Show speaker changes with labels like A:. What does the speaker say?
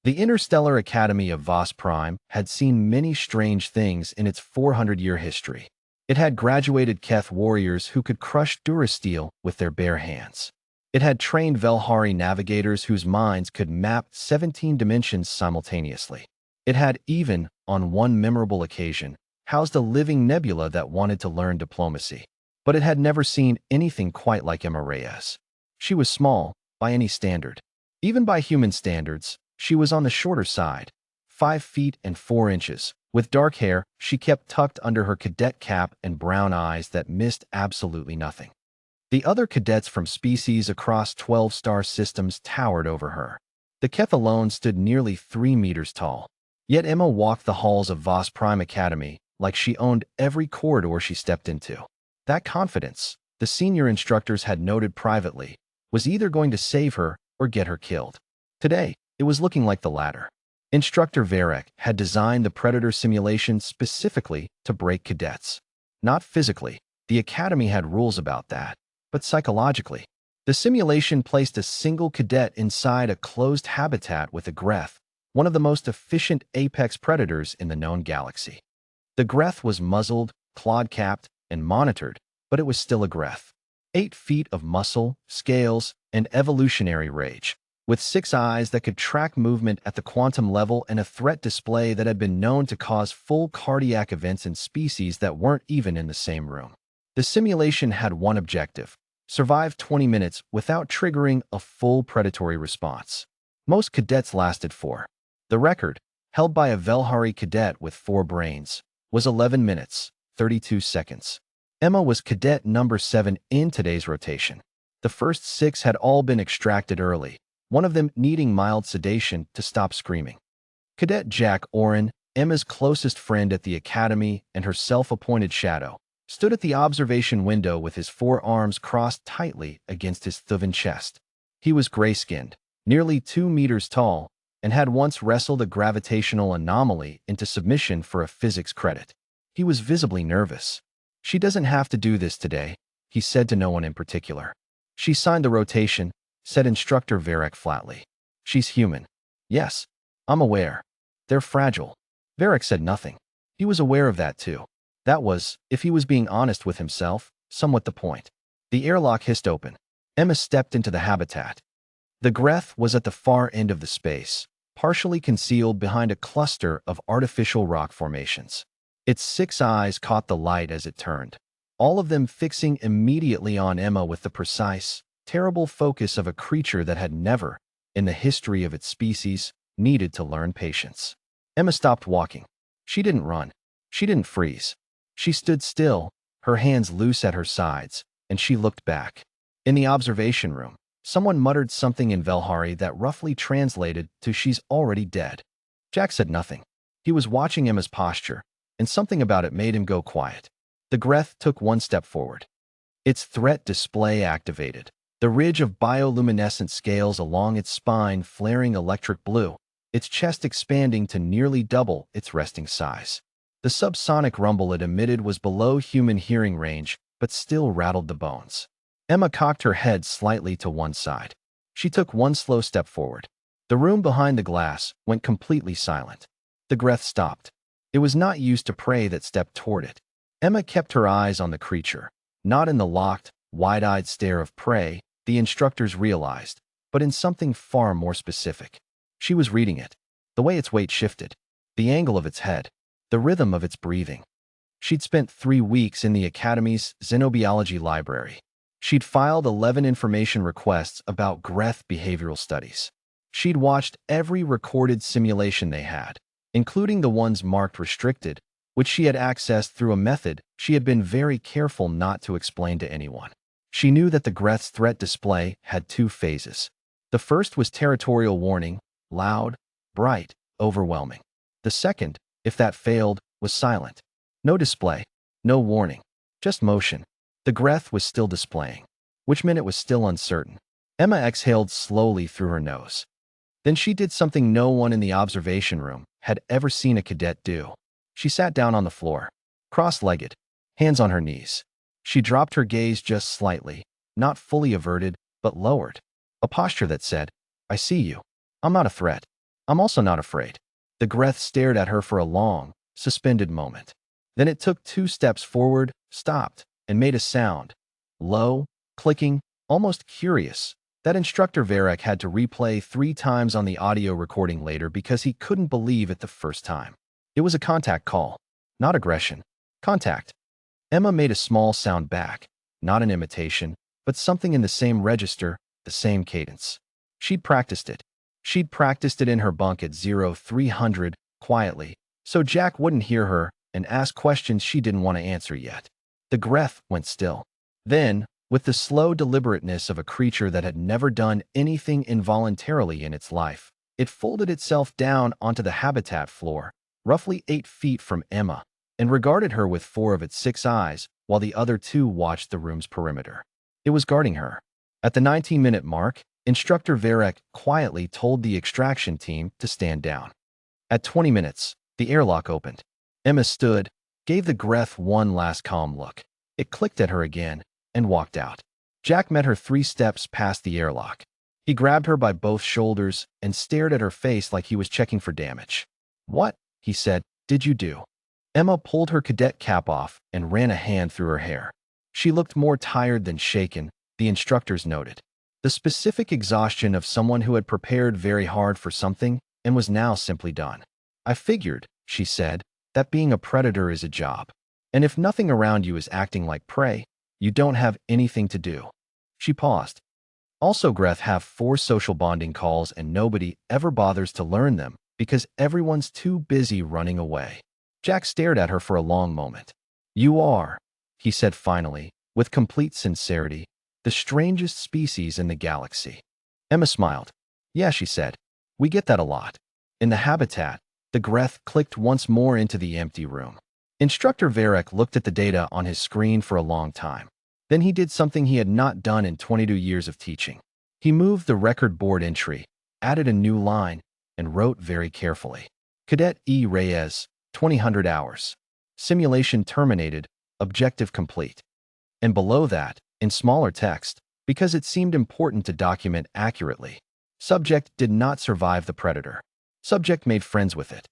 A: The Interstellar Academy of Voss Prime had seen many strange things in its 400-year history. It had graduated Keth warriors who could crush Durasteel with their bare hands. It had trained Velhari navigators whose minds could map 17 dimensions simultaneously. It had even, on one memorable occasion, housed a living nebula that wanted to learn diplomacy. But it had never seen anything quite like Emma Reyes. She was small, by any standard. Even by human standards, she was on the shorter side, 5 feet and 4 inches. With dark hair, she kept tucked under her cadet cap and brown eyes that missed absolutely nothing. The other cadets from species across 12 star systems towered over her. The Keth alone stood nearly 3 meters tall. Yet Emma walked the halls of Voss Prime Academy like she owned every corridor she stepped into. That confidence, the senior instructors had noted privately, was either going to save her or get her killed. Today, it was looking like the latter. Instructor Varek had designed the Predator simulation specifically to break cadets. Not physically, the Academy had rules about that, but psychologically. The simulation placed a single cadet inside a closed habitat with a Greth, one of the most efficient apex predators in the known galaxy. The Greth was muzzled, clawed-capped, and monitored, but it was still a Greth. 8 feet of muscle, scales, and evolutionary rage, with 6 eyes that could track movement at the quantum level and a threat display that had been known to cause full cardiac events in species that weren't even in the same room. The simulation had one objective: survive 20 minutes without triggering a full predatory response. Most cadets lasted 4. The record, held by a Velhari cadet with 4 brains, was 11 minutes, 32 seconds. Emma was cadet number 7 in today's rotation. The first 6 had all been extracted early, one of them needing mild sedation to stop screaming. Cadet Jack Oren, Emma's closest friend at the Academy and her self-appointed shadow, stood at the observation window with his 4 arms crossed tightly against his Thuvan chest. He was gray-skinned, nearly 2 meters tall, and had once wrestled a gravitational anomaly into submission for a physics credit. He was visibly nervous. "She doesn't have to do this today," he said to no one in particular. "She signed the rotation," said Instructor Varek flatly. "She's human." "Yes, I'm aware. They're fragile." Varek said nothing. He was aware of that too. That was, if he was being honest with himself, somewhat the point. The airlock hissed open. Emma stepped into the habitat. The Greth was at the far end of the space, partially concealed behind a cluster of artificial rock formations. Its 6 eyes caught the light as it turned, all of them fixing immediately on Emma with the precise, terrible focus of a creature that had never, in the history of its species, needed to learn patience. Emma stopped walking. She didn't run. She didn't freeze. She stood still, her hands loose at her sides, and she looked back. In the observation room, someone muttered something in Velhari that roughly translated to "she's already dead." Jack said nothing. He was watching Emma's posture, and something about it made him go quiet. The Greth took 1 step forward. Its threat display activated, the ridge of bioluminescent scales along its spine flaring electric blue, its chest expanding to nearly double its resting size. The subsonic rumble it emitted was below human hearing range, but still rattled the bones. Emma cocked her head slightly to one side. She took 1 slow step forward. The room behind the glass went completely silent. The Greth stopped. It was not used to prey that stepped toward it. Emma kept her eyes on the creature, not in the locked, wide-eyed stare of prey, the instructors realized, but in something far more specific. She was reading it, the way its weight shifted, the angle of its head, the rhythm of its breathing. She'd spent 3 weeks in the Academy's xenobiology library. She'd filed 11 information requests about Greth behavioral studies. She'd watched every recorded simulation they had, including the ones marked restricted, which she had accessed through a method she had been very careful not to explain to anyone. She knew that the Greth's threat display had 2 phases. The first was territorial warning, loud, bright, overwhelming. The second, if that failed, was silent. No display, no warning, just motion. The Greth was still displaying, which meant it was still uncertain. Emma exhaled slowly through her nose. Then she did something no one in the observation room had ever seen a cadet do. She sat down on the floor, cross-legged, hands on her knees. She dropped her gaze just slightly, not fully averted, but lowered. A posture that said, "I see you. I'm not a threat. I'm also not afraid. The Greth stared at her for a long, suspended moment. Then it took 2 steps forward, stopped, and made a sound. Low, clicking, almost curious. That instructor Varek had to replay 3 times on the audio recording later because he couldn't believe it the first time. It was a contact call. Not aggression. Contact. Emma made a small sound back. Not an imitation, but something in the same register, the same cadence. She'd practiced it. She'd practiced it in her bunk at 0300, quietly, so Jack wouldn't hear her and ask questions she didn't want to answer yet. The Greth went still. Then, with the slow deliberateness of a creature that had never done anything involuntarily in its life, it folded itself down onto the habitat floor, roughly 8 feet from Emma, and regarded her with 4 of its 6 eyes, while the other 2 watched the room's perimeter. It was guarding her. At the 19-minute mark, Instructor Varek quietly told the extraction team to stand down. At 20 minutes, the airlock opened. Emma stood, gave the Greth one last calm look. It clicked at her again, and walked out. Jack met her 3 steps past the airlock. He grabbed her by both shoulders and stared at her face like he was checking for damage. "What," he said, "did you do?" Emma pulled her cadet cap off and ran a hand through her hair. She looked more tired than shaken, the instructors noted. The specific exhaustion of someone who had prepared very hard for something and was now simply done. "I figured," she said, "that being a predator is a job. And if nothing around you is acting like prey, you don't have anything to do." She paused. Also, Greth have 4 social bonding calls and nobody ever bothers to learn them because everyone's too busy running away. Jack stared at her for a long moment. "You are," he said finally, with complete sincerity, "the strangest species in the galaxy." Emma smiled. "Yeah," she said. "We get that a lot." In the habitat, the Greth clicked once more into the empty room. Instructor Varek looked at the data on his screen for a long time. Then he did something he had not done in 22 years of teaching. He moved the record board entry, added a new line, and wrote very carefully. Cadet E. Reyes, 2000 hours. Simulation terminated, objective complete. And below that, in smaller text, because it seemed important to document accurately, subject did not survive the predator. Subject made friends with it.